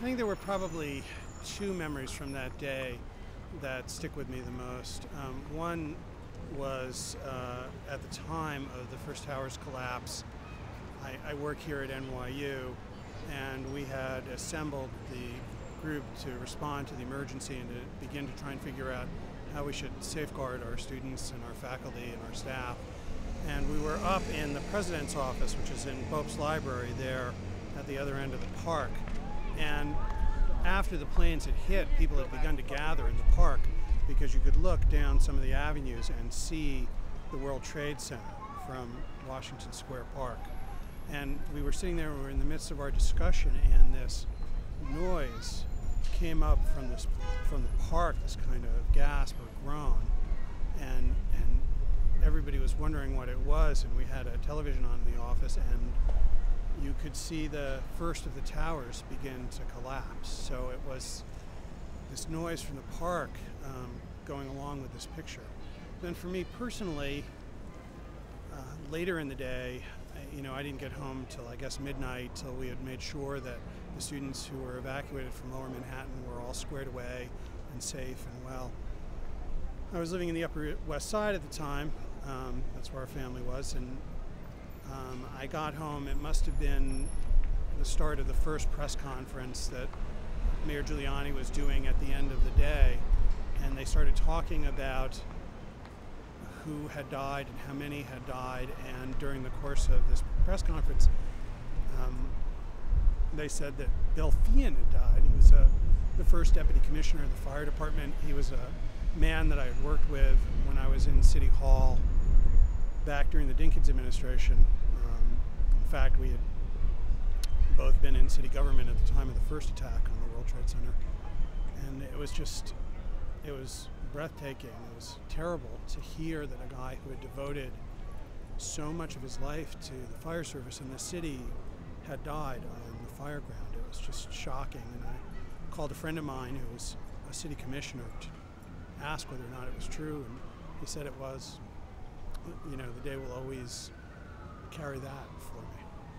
I think there were probably two memories from that day that stick with me the most. One was at the time of the first tower's collapse. I work here at NYU, and we had assembled the group to respond to the emergency and to begin to try and figure out how we should safeguard our students and our faculty and our staff. And we were up in the president's office, which is in Pope's Library there at the other end of the park. And after the planes had hit, people had begun to gather in the park because you could look down some of the avenues and see the World Trade Center from Washington Square Park. And we were sitting there, we were in the midst of our discussion, and this noise came up from the park, this kind of gasp or groan, and everybody was wondering what it was, and we had a television on in the office, and you could see the first of the towers begin to collapse. So it was this noise from the park going along with this picture. Then for me personally, later in the day, I didn't get home till I guess midnight, till we had made sure that the students who were evacuated from Lower Manhattan were all squared away and safe and well. I was living in the Upper West Side at the time. That's where our family was, and I got home. It must have been the start of the first press conference that Mayor Giuliani was doing at the end of the day, and they started talking about who had died and how many had died. And during the course of this press conference, they said that Bill Feehan had died. He was the first deputy commissioner of the fire department. He was a man that I had worked with when I was in City Hall back during the Dinkins administration. In fact, we had both been in city government at the time of the first attack on the World Trade Center. And it was breathtaking. It was terrible to hear that a guy who had devoted so much of his life to the fire service in the city had died on the fire ground. It was just shocking. And I called a friend of mine who was a city commissioner to ask whether or not it was true, and he said it was. The day will always carry that for me.